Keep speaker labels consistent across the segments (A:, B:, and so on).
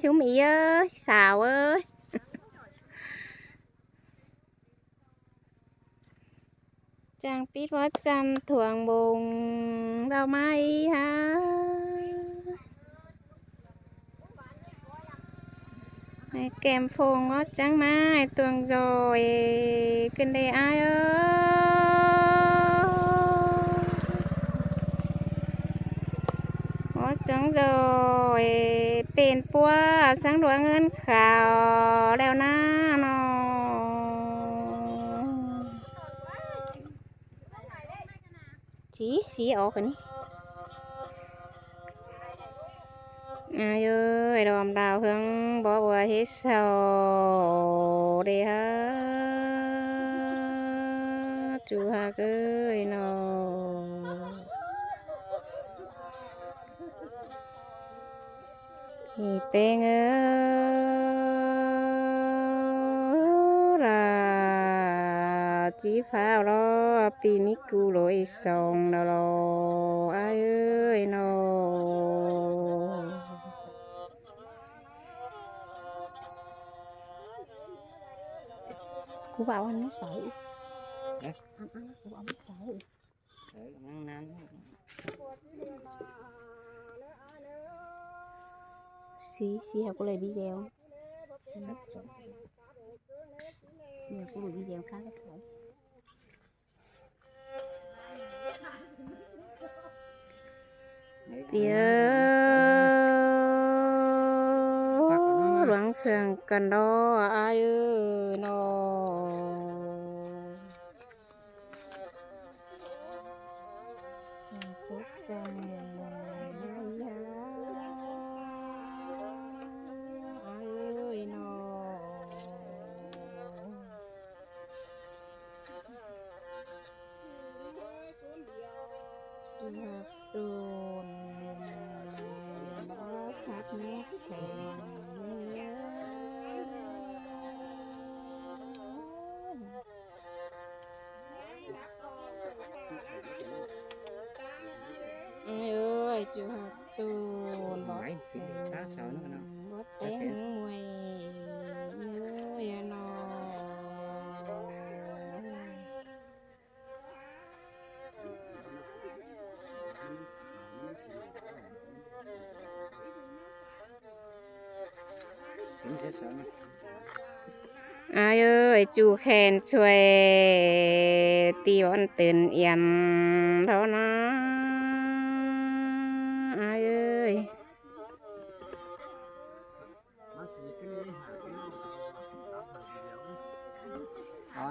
A: xíu Mỹ ơi, xào ơi. Chẳng biếtว่าจำถ่วงบุงเราไหมฮะแกมฟงว่าจังไม้ตวงโจยขึ้นได้อายเอ้ว่าจังโจยเป็นปัวสังดวงเงินข่าวแล้วนะนอสีออกกันนี่เอ้ยดอมดาวเฮืองบ่บัวเฮ็ดเศร้าเด้ฮะจูหากเอ้ยนอนี่เป็นล่ะจีฟ้ารอปีมิกูลอยส่งนรอเอ้ยนอกูbảo anh nó sợ anhกูbảo nó sợ
B: nắng nắng
A: xí học có lời video xí học có lời video khá là sợ đoạn sườn cần đó ai ơi nó ơi chú học tuôn bỏ
B: ta sợ nữa nó
A: bớt té mùi nhớ nó ai ơi chú khen xuôi ti bọnตื่นเอี่ยมเท่านั้นai ơi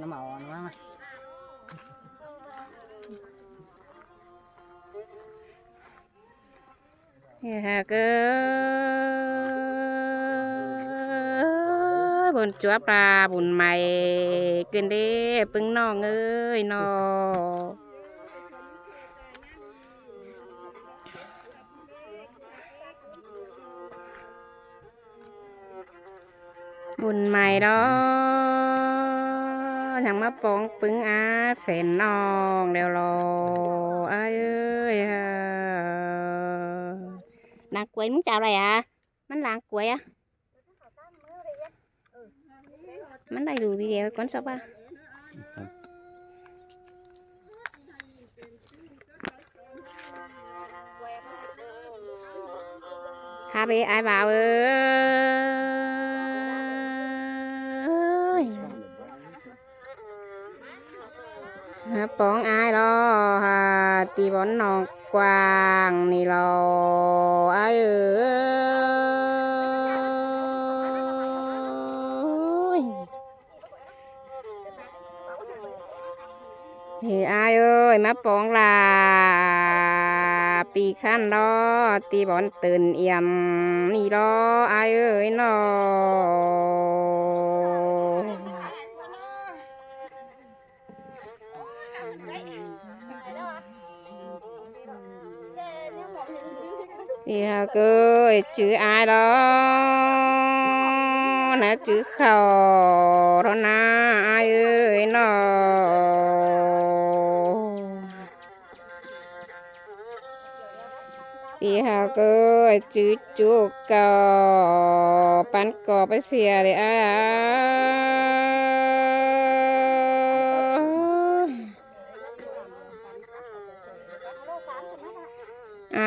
B: nó màu nó má
A: hả cơ buồn chúaปลา buồn mày kinh đi bưng non ơi nó buồn mày đó chẳng mà bóng bưng phèn non đều lò ai ơi nàng quấy muốn chào đây à mình làng quấy à mình đây đủ video con sắp à khá bê ai vào ơi bóng ai đó tì bón nòng quàng nì lò ai thì ai ơi má bóng làปีขั้นดอตีบอลตื่นเอี่ยมนี่ดอไอเอ้ยนอthì cười chữ ai đó nè chữ khẩu đó na ai ơi nọ ปีหาก็จืดจุกก็ปันก็ไปเสียเลยอ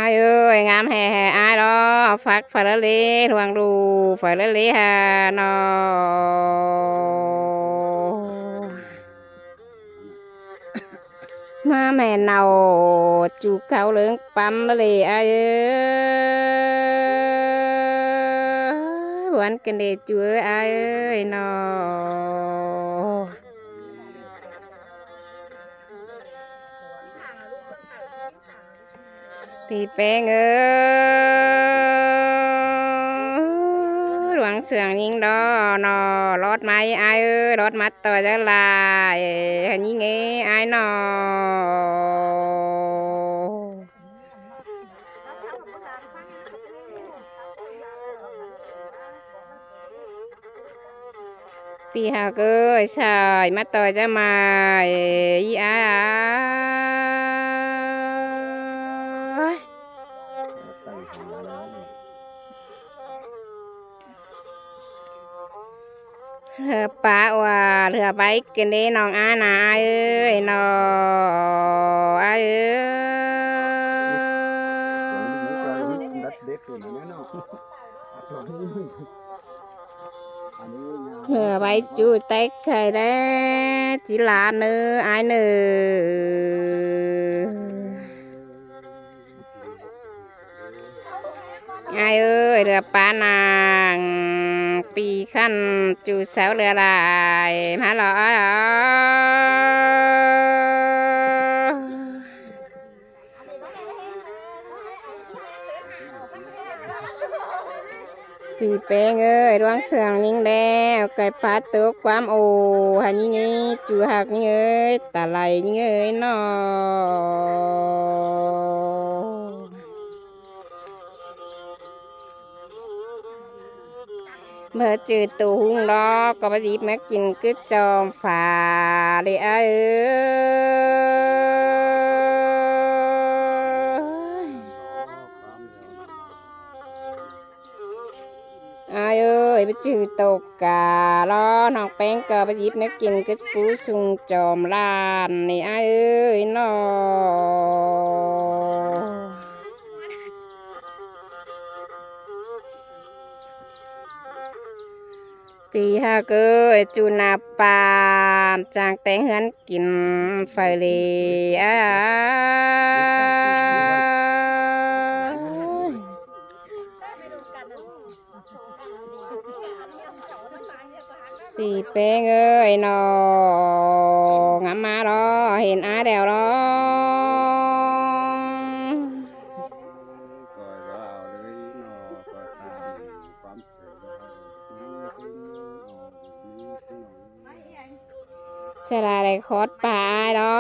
A: ายเอ้ยงามแห่อายดอฟักฝาละเลทวงดูฝาละเลฮานอมาแม่เนาจูเขาเหลืองปั๊มละเลยอายเอ้ยหวานกันเดจูเอ้ยอายเอ้ยนอพี่แป้งเอ้ยหลวงเสืองยิงดอนอรถไม้อายเอ้ยรถมัดตัวจะลายยิงเอ้ยอายนอพี่หาเอ้ยสายมัดตัวจะมาอีอาเรือปลาว่าเรือใบกินได้น้องอาณาเอ้ยน้องเอ้ยเรือใบจูเต็กไข่ได้จีลาเนื้อไอเนื้อไอเอ้ยเรือปลานางปีขั้นจูเสาเรือลายมาหรอปีเป้งเอ้ยดวงเสืองนิ่งแล้วไก่ปลาตกความโอหันยิ่งจูหักยิ่งเอ้ยตาไหลยิ่งเอ้ยนอเมื่อจืดตูหุงดอกก็ไปหยิบมากินกึดจอมฝาเลยเอ้ยเอ้ยไปจืดตกกาล้อน้องแป้งก็ไปหยิบมากินกึดปูสุงจอมลานนี่เอ้ยนอปีหาเกยจูนาปานจางแตงเฮือนกินไฟเลยปีเป้งเอ้ยนองามมาดอเห็นอาเดวดอเสลาได้คอดปลาดอ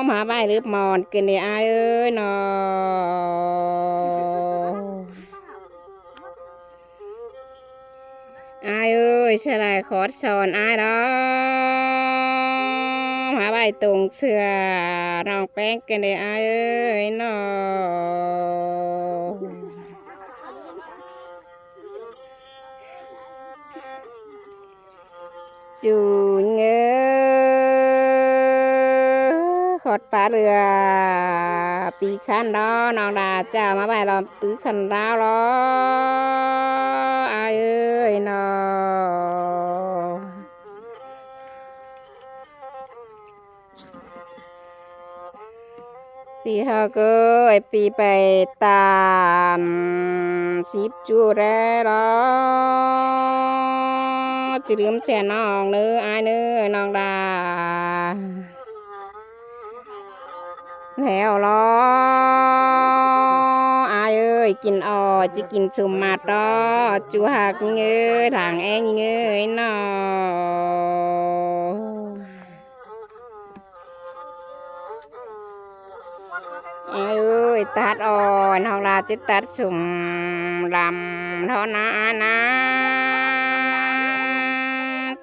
A: มาใบหรือมอนกินได้อายเอ้ยนออายเอ้ยเสลาคอดสอนอายดอมาใบตรงเสือน้องแป้งกินได้อายเอ้ยนอจูเงอขอดปลาเรือปีขันดอน้องดาเจ้ามาใบลอมตื้อขันดาวรออายเอ้ยนอปีเฮาเกยปีไปตามชิบจูแรรอจะลืมแช่น้องเนื้ออายเนื้อน้องดาแล้วรออายเอ้ยกินอ่อจะกินสมมาดอจูหักเงยทางเองเงยนอเอ้ยตัดอ่อนน้องดาจะตัดสุ่มลำเท่านั้นนะ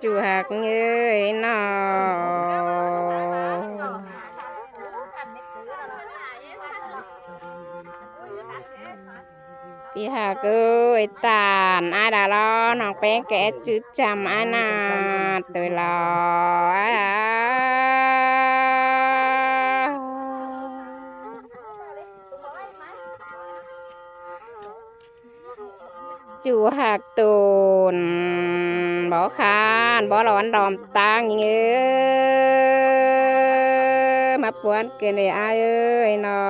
A: จูหักเงยนอ ปีหาเกยตานอาดาลอน้องแป้งแกะจืดจำอานาตัวลอจูหักตูนบ่คานบ่ร้อนดอมตังยิงมาปวนกันเลยอ้ายเอ้ยนอ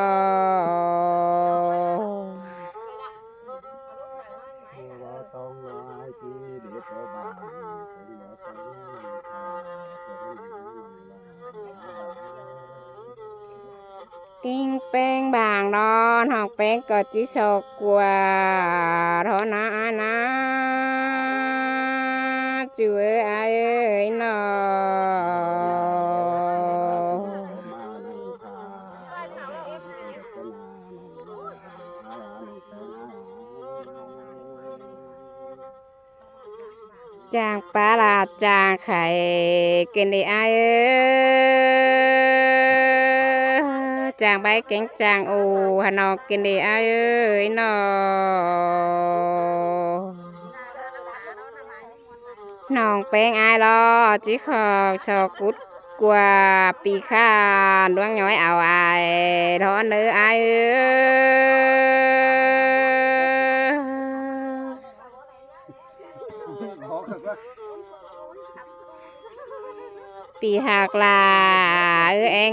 C: บ่ต้องน้อยที่เด็กบ้านเป็นบ่ต้อง
A: กิ้งแป้งบางนอนหอกแป้งก็จิโชกกว่าทอนานะจูเอ้ยอ้ายเอ้ยนอ จางปลาลาดจางไข่กินได้อ้ายเอ้ยจางใบแกงจางอูหานอกกินได้อ้ายเอ้ยนอน้องแป้งอ้ายรอจิขอกชอกุดกว่าปีข้านดวงย้อยเอาอายทอนเนื้ออ้ายเอ้ย ปีหักลาเอง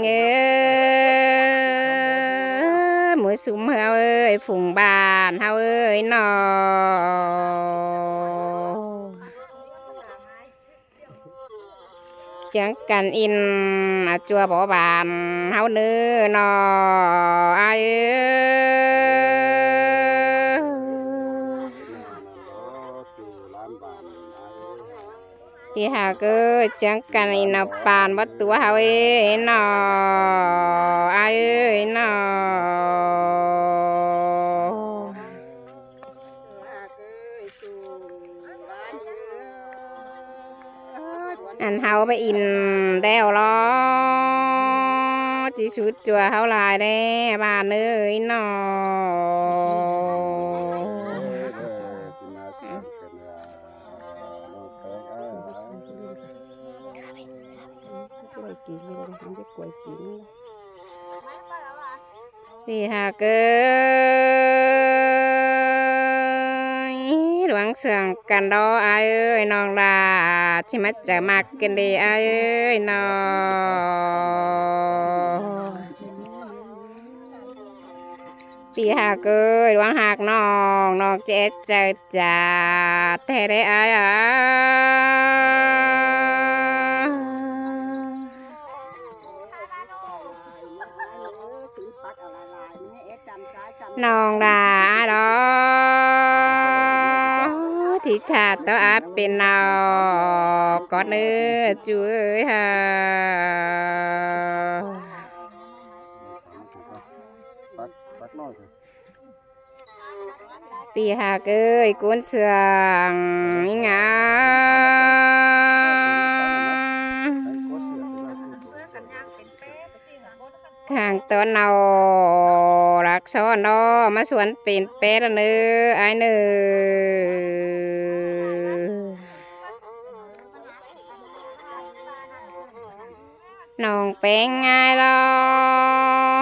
A: มือสุ่มเฮาเอ้ยฝุ่งบานเฮาเอ้ยนอเจียงกันอินจัวบ่บานเฮาเนื้อนออ้ายที่หาก็จังกันอินปานบัดตัวเฮาเอ้ยนออ้ายเอ้ยนออันเฮาไปอินแล้วล้อจิชุดจัวเฮาลายแน่บ้านเอ้ยนอปีหาเกยหลวงเสื่องกันดออายเอ้ยน้องดาที่มาจะมากกันดีอายเอ้ยน้องปีหาเกยหลวงหักน้องน้องเจ๊เจจ่าแท้ได้อายอ่ะน้องดาดอที่ชาติตัวอาเป็นนากอดเนื้อจุ้ยฮะปีหาเกยกุนเสืองงาข้างต้นเอารักซ้อนนอมาสวนเป็นเป็ดเนื้อไอเนื้อน้องเป็นไงล่ะ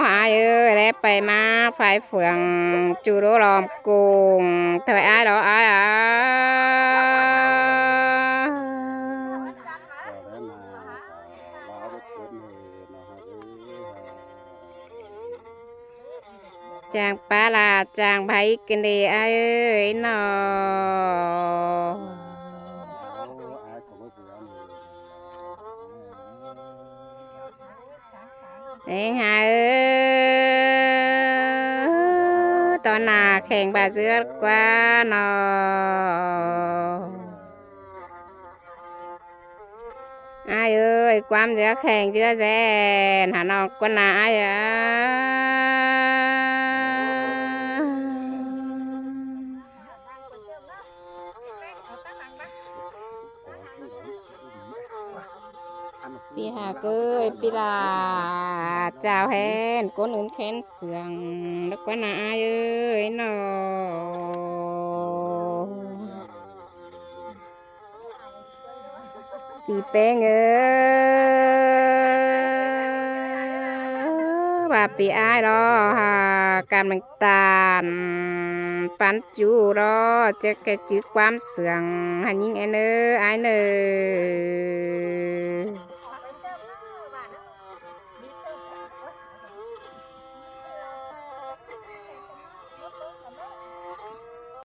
A: หายเอ้ยแล้วไปมาไฟเฟืองจูโรลอมกุ้งถอยอ้ายดอกอ้ายอ่ะจางปลาลาจางไผ่กินดีอ้ายเอ้ยนอเอ้ยหาเอ้ยตอนหน้าแข่งบาเสือกว่านออ้ายเอ้ยความเสือแข่งเสือแสนหานอกกว่าหน้าอ้ายอ่ะปีหาเกยปีลา เจ้าแฮนก้นอื่นแค้นเสืองแล้วก็นาอายเอ้ยนอปีแป้งเอ้ยว่าปีอายรอหาการมันตาลปันจูรอจะแกจื้อความเสืองหันยิงไอเนอไอเนอ